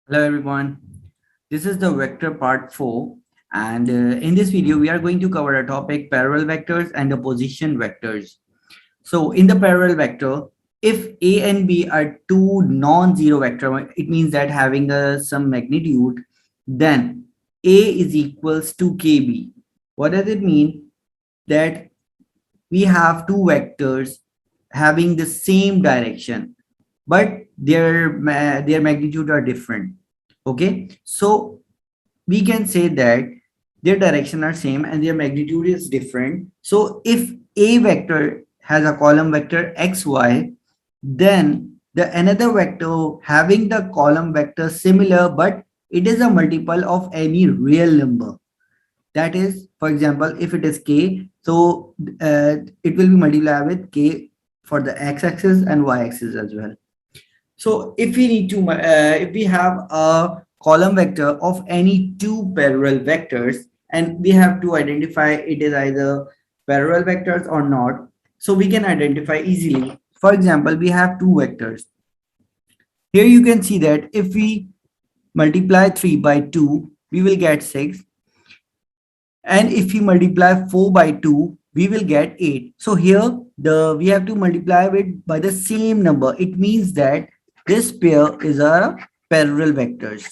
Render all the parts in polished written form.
Hello everyone, this is the vector part 4 and in this video we are going to cover a topic parallel vectors and the position vectors. So in the parallel vector, if A and B are two non-zero vector, it means that having some magnitude, then A is equals to KB. What does it mean? That we have two vectors having the same direction, but their magnitude are different. Okay, so we can say that their direction are same and their magnitude is different. So if a vector has a column vector xy, then the another vector having the column vector similar, but it is a multiple of any real number. That is, for example, if it is k, so it will be multiplied with k for the x-axis and y-axis as well. So if we need to, if we have a column vector of any two parallel vectors and we have to identify it is either parallel vectors or not, so we can identify easily. For example, we have two vectors. Here you can see that if we multiply 3 by 2, we will get 6. And if we multiply 4 by 2, we will get 8. So here we have to multiply it by the same number. It means that this pair is a parallel vectors.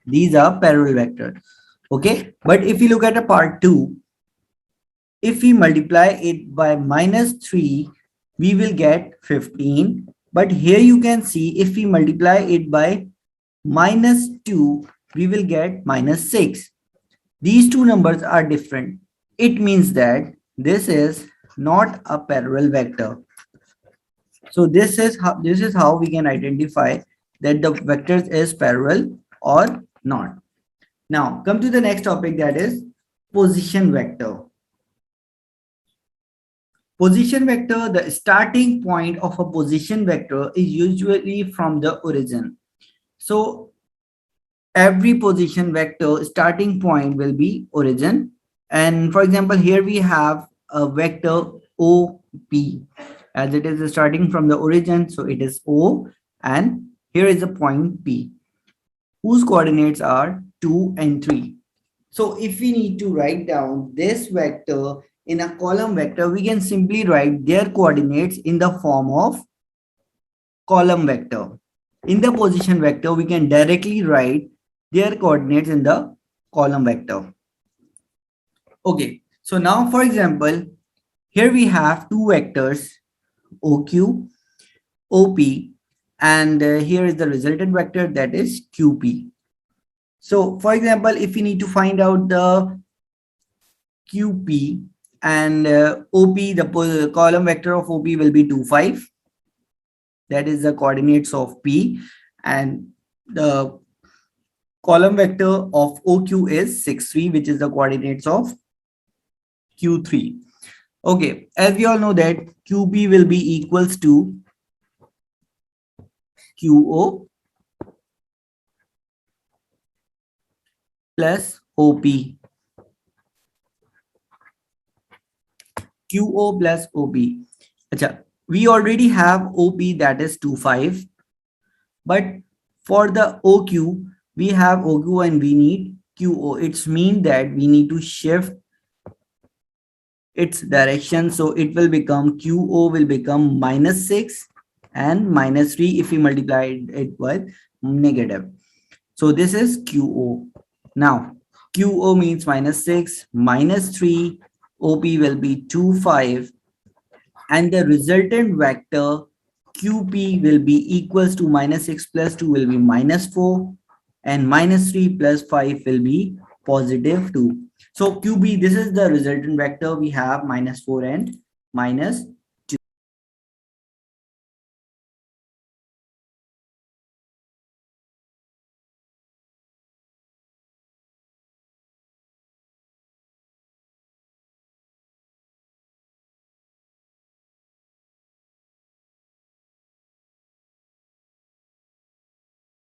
These are parallel vectors. Okay. But if we look at a part 2, if we multiply it by -3, we will get 15. But here you can see if we multiply it by -2, we will get -6. These two numbers are different. It means that this is not a parallel vector. So this is how we can identify that the vectors is parallel or not. Now come to the next topic, that is position vector. Position vector, the starting point of a position vector is usually from the origin. So every position vector starting point will be origin. And for example, here we have a vector OP, as it is starting from the origin. So it is O, and here is a point P, whose coordinates are 2 and 3. So if we need to write down this vector in a column vector, we can simply write their coordinates in the form of column vector. In the position vector, we can directly write their coordinates in the column vector. Okay, so now for example, here we have two vectors OQ, OP, and here is the resultant vector, that is QP. So for example, if we need to find out the QP and OP, the column vector of OP will be 2, 5. That is the coordinates of P, and the column vector of OQ is 6, 3, which is the coordinates of Q3. Okay, as we all know that QP will be equals to QO plus OP. QO plus OP. Achha, we already have OP, that is 2, 5. But for the OQ, we have OQ and we need QO. It's mean that we need to shift its direction. So it will become QO will become -6 and -3 if we multiply it with negative. So this is QO. Now QO means -6 -3, OP will be 2, 5, and the resultant vector QP will be equals to -6 plus 2 will be -4, and -3 plus 5 will be +2. So QB, this is the resultant vector. We have -4 and -2.